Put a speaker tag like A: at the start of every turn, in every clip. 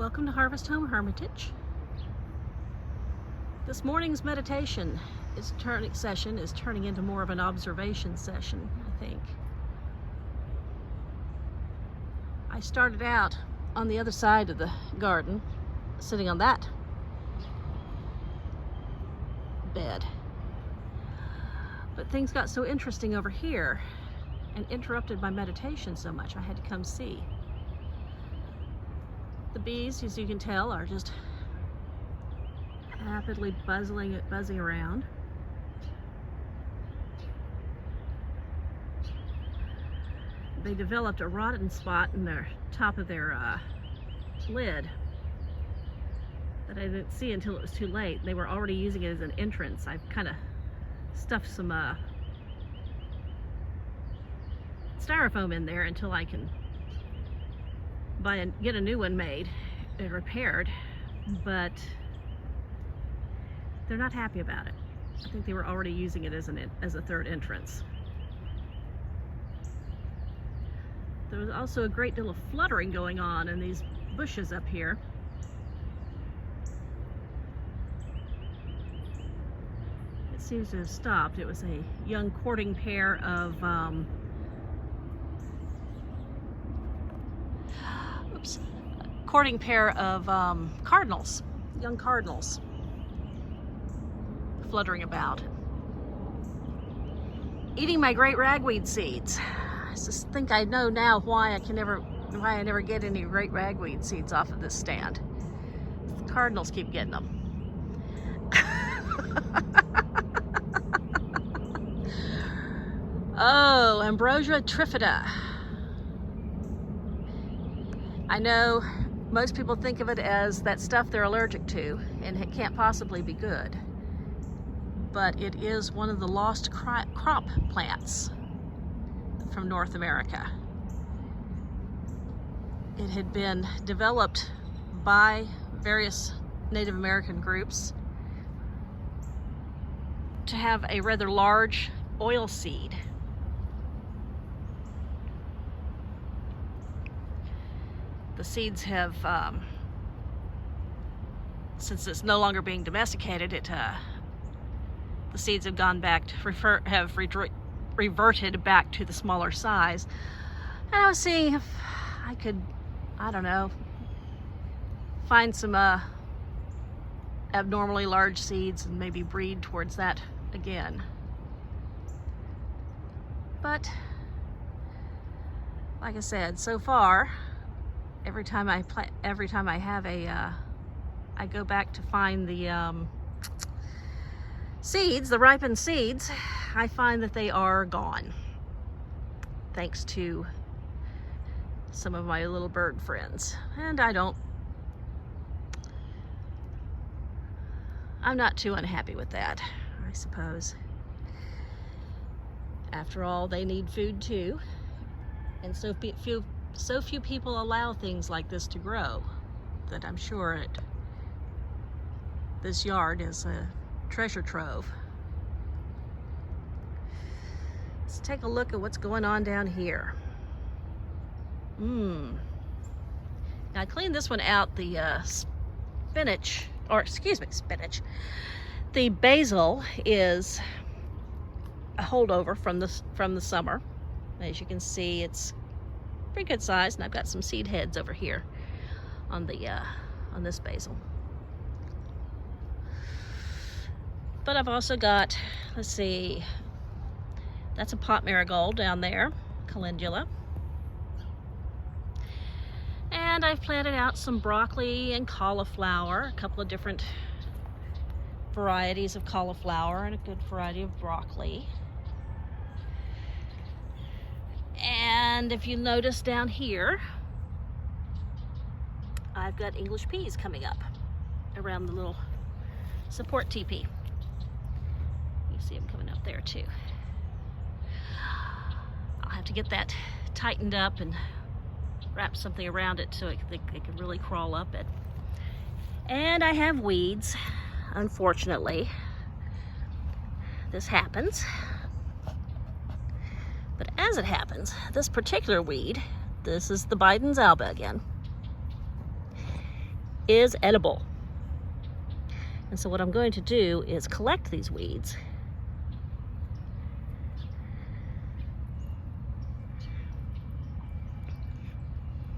A: Welcome to Harvest Home Hermitage. This morning's meditation session is turning into more of an observation session, I think. I started out on the other side of the garden, sitting on that bed. But things got so interesting over here and interrupted my meditation so much I had to come see. The bees, as you can tell, are just rapidly buzzing around. They developed a rotten spot in the top of their lid that I didn't see until it was too late. They were already using it as an entrance. I've kind of stuffed some styrofoam in there until I can get a new one made and repaired, but they're not happy about it. I think they were already using it as a third entrance. There was also a great deal of fluttering going on in these bushes up here. It seems to have stopped. It was a young courting pair of cardinals, young cardinals, fluttering about, eating my great ragweed seeds. I just think I know now why I never get any great ragweed seeds off of this stand. The cardinals keep getting them. Oh, Ambrosia trifida. I know most people think of it as that stuff they're allergic to, and it can't possibly be good. But it is one of the lost crop plants from North America. It had been developed by various Native American groups to have a rather large oil seed. The seeds have, since it's no longer being domesticated, the seeds have gone back to reverted back to the smaller size. And I was seeing if I could, I don't know, find some abnormally large seeds and maybe breed towards that again. But like I said, so far, every time I have I go back to find the seeds, the ripened seeds, I find that they are gone, thanks to some of my little bird friends. And I'm not too unhappy with that, I suppose. After all, they need food too, and so few people allow things like this to grow that I'm sure this yard is a treasure trove. Let's take a look at what's going on down here. Now I cleaned this one out. The spinach. The basil is a holdover from the summer. As you can see, it's pretty good size, and I've got some seed heads over here on this basil. But I've also got, let's see, that's a pot marigold down there, calendula. And I've planted out some broccoli and cauliflower, a couple of different varieties of cauliflower and a good variety of broccoli. And if you notice down here, I've got English peas coming up around the little support teepee. You see them coming up there too. I'll have to get that tightened up and wrap something around it so they can really crawl up it. And I have weeds, unfortunately. This happens. But as it happens, this particular weed, this is the Biden's alba again, is edible. And so what I'm going to do is collect these weeds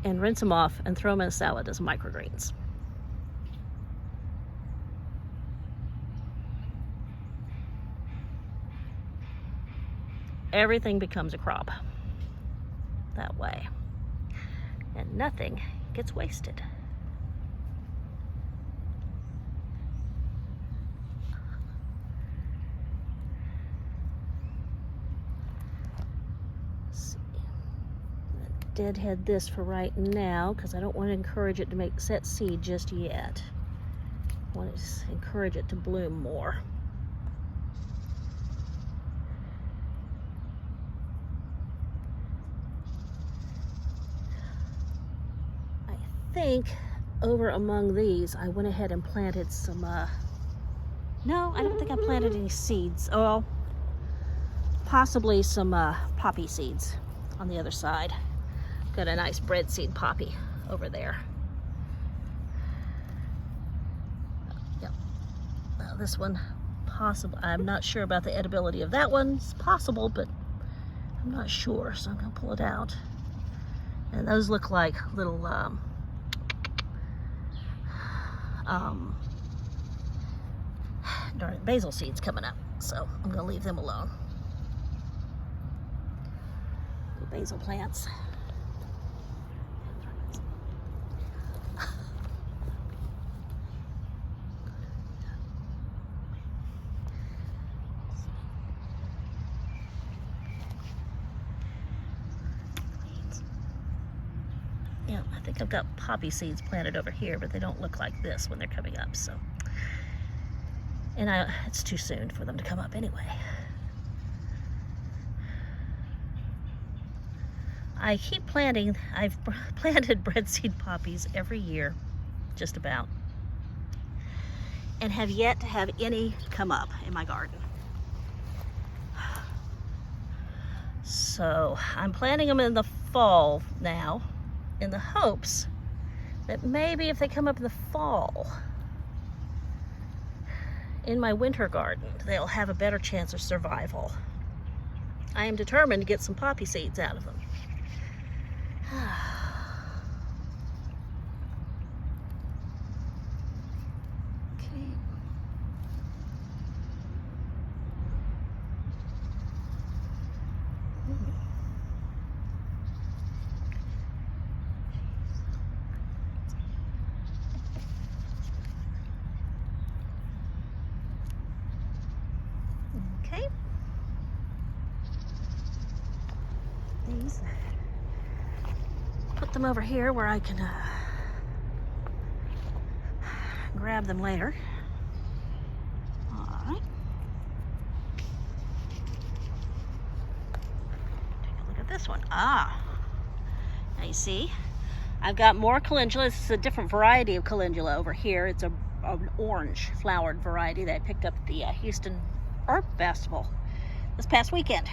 A: and rinse them off and throw them in a salad as microgreens. Everything becomes a crop that way, and nothing gets wasted. Deadhead this for right now because I don't want to encourage it to set seed just yet. I want to encourage it to bloom more. I think over among these I went ahead and planted some no, I don't think I planted any seeds. Oh, well, possibly some poppy seeds on the other side. Got a nice breadseed poppy over there. Yep. Now this one, possible. I'm not sure about the edibility of that one. It's possible, but I'm not sure, so I'm gonna pull it out. And those look like little darn it, basil seeds coming up. So I'm gonna leave them alone. Basil plants. Yeah, I think I've got poppy seeds planted over here, but they don't look like this when they're coming up, so. And it's too soon for them to come up anyway. I keep planting, I've planted breadseed poppies every year, just about, and have yet to have any come up in my garden. So I'm planting them in the fall now, in the hopes that maybe if they come up in the fall in my winter garden, they'll have a better chance of survival. I am determined to get some poppy seeds out of them. Okay. These. Put them over here where I can grab them later. All right. Take a look at this one. Now you see, I've got more calendula. This is a different variety of calendula over here. It's an orange flowered variety that I picked up at the Houston Herb Festival this past weekend.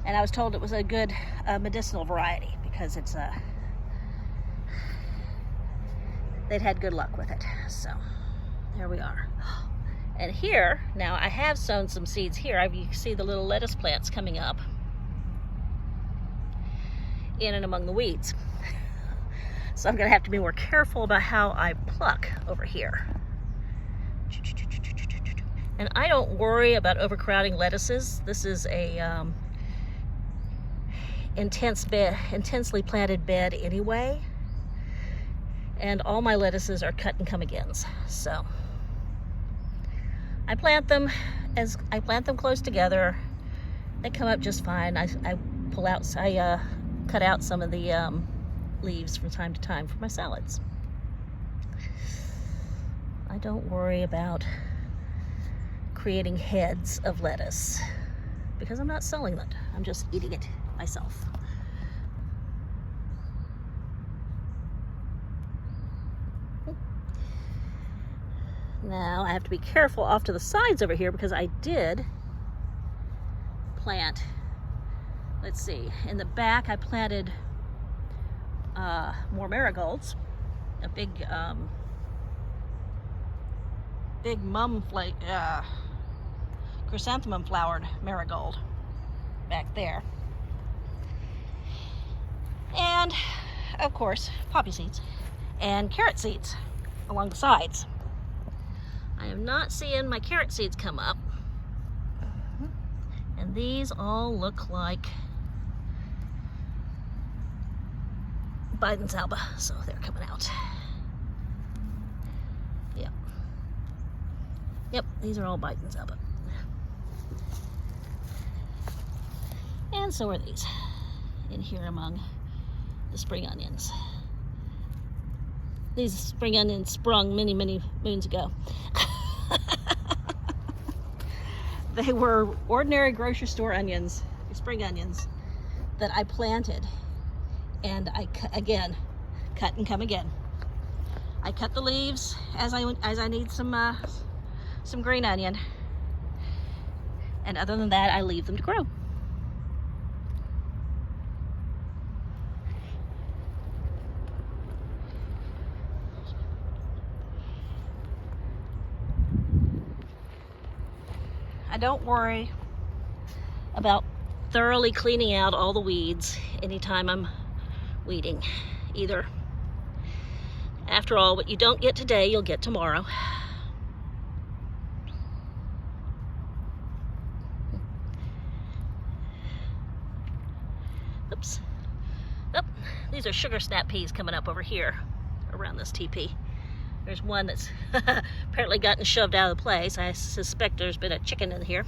A: And I was told it was a good medicinal variety because it's they'd had good luck with it. So there we are. And here, now I have sown some seeds here. You can see the little lettuce plants coming up in and among the weeds. So I'm gonna have to be more careful about how I pluck over here. And I don't worry about overcrowding lettuces. This is a intensely planted bed anyway, and all my lettuces are cut and come agains. So I plant them close together. They come up just fine. I cut out some of the leaves from time to time for my salads. I don't worry about creating heads of lettuce because I'm not selling it. I'm just eating it myself. Now I have to be careful off to the sides over here because I did plant, let's see, in the back I planted more marigolds a big chrysanthemum flowered marigold back there. And of course, poppy seeds and carrot seeds along the sides. I am not seeing my carrot seeds come up. And these all look like Biden's alba, so they're coming out. Yep. Yep, these are all Biden's alba. And so are these in here among the spring onions. These spring onions sprung many, many moons ago. They were ordinary grocery store onions, spring onions, that I planted, and I cut and come again. I cut the leaves as I need some green onion, and other than that, I leave them to grow. I don't worry about thoroughly cleaning out all the weeds anytime I'm weeding either. After all, what you don't get today, you'll get tomorrow. Oops. Oh, these are sugar snap peas coming up over here around this teepee. There's one that's apparently gotten shoved out of the place. I suspect there's been a chicken in here.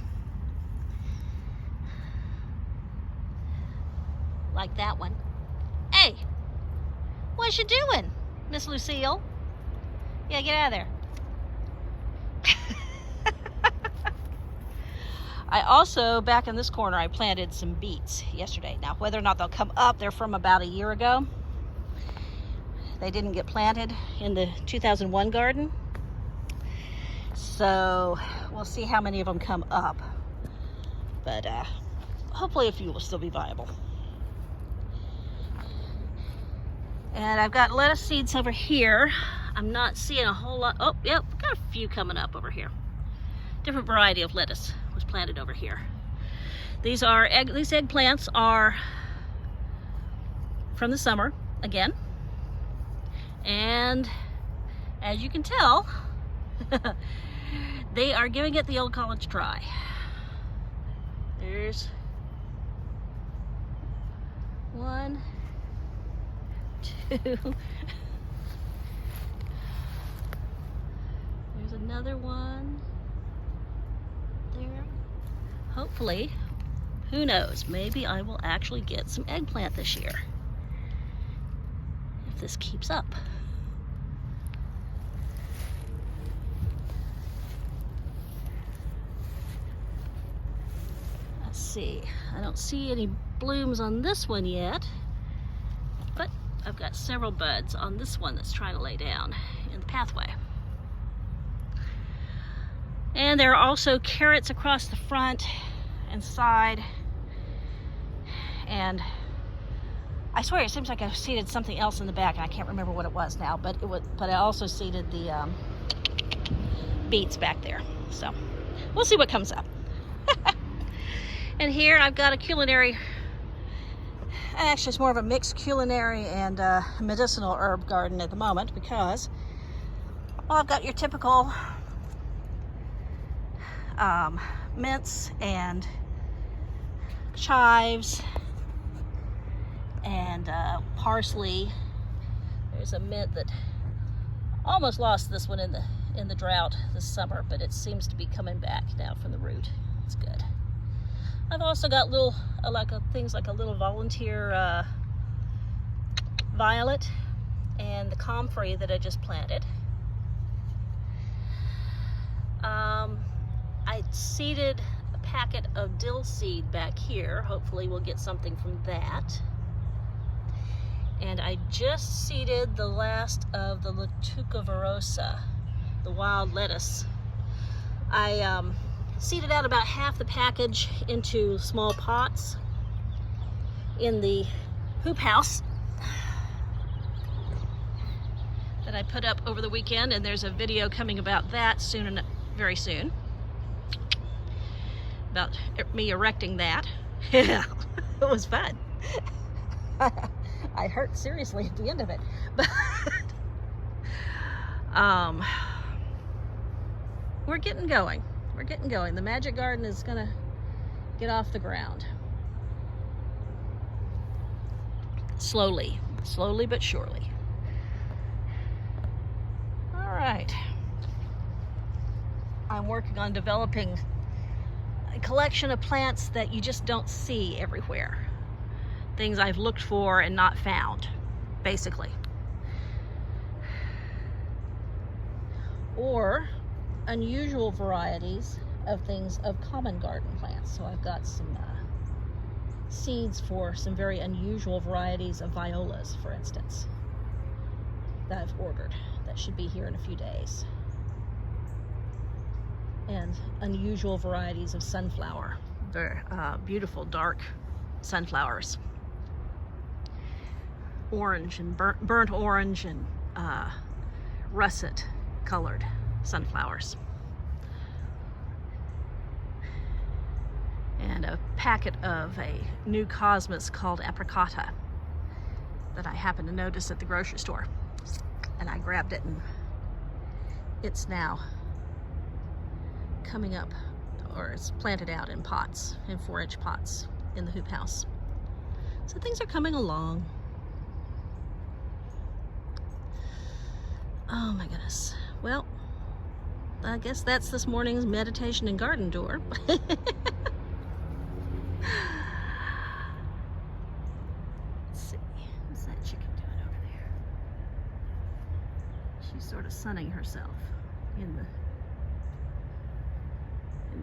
A: Like that one. Hey, what you doing, Miss Lucille? Yeah, get out of there. I also, back in this corner, I planted some beets yesterday. Now, whether or not they'll come up, they're from about a year ago. They didn't get planted in the 2001 garden. So we'll see how many of them come up. But hopefully a few will still be viable. And I've got lettuce seeds over here. I'm not seeing a whole lot. Oh, yep, got a few coming up over here. Different variety of lettuce was planted over here. These eggplants are from the summer again. And as you can tell, they are giving it the old college try. There's one, two. There's another one there. Hopefully, who knows, maybe I will actually get some eggplant this year if this keeps up. See, I don't see any blooms on this one yet, but I've got several buds on this one that's trying to lay down in the pathway. And there are also carrots across the front and side, and I swear it seems like I've seeded something else in the back, and I can't remember what it was now, but I also seeded the beets back there, so we'll see what comes up. And here I've got a culinary, actually it's more of a mixed culinary and medicinal herb garden at the moment, because, well, I've got your typical mints and chives and parsley. There's a mint that almost lost this one in the drought this summer, but it seems to be coming back now from the root. It's good. I've also got little things like a little volunteer violet and the comfrey that I just planted. I seeded a packet of dill seed back here. Hopefully we'll get something from that. And I just seeded the last of the Latuca virosa, the wild lettuce. I seeded out about half the package into small pots in the hoop house that I put up over the weekend, and there's a video coming about that soon, very soon, about me erecting that. Yeah, it was fun. I hurt seriously at the end of it, but we're getting going. We're getting going. The magic garden is gonna get off the ground. Slowly but surely. All right. I'm working on developing a collection of plants that you just don't see everywhere. Things I've looked for and not found, basically. Or unusual varieties of things of common garden plants. So I've got some seeds for some very unusual varieties of violas, for instance, that I've ordered that should be here in a few days. And unusual varieties of sunflower. They're beautiful dark sunflowers. Orange and burnt orange and russet colored sunflowers. And a packet of a new cosmos called apricota that I happened to notice at the grocery store. And I grabbed it, and it's now coming up, or it's planted out in pots, in 4-inch pots in the hoop house. So things are coming along. Oh my goodness. Well, I guess that's this morning's meditation and garden tour. Let's see, what's that chicken doing over there? She's sort of sunning herself in the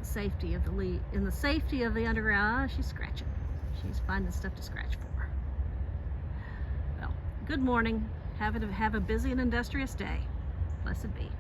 A: safety of the underground. She's scratching. She's finding stuff to scratch for. Well, good morning. Have a busy and industrious day. Blessed be.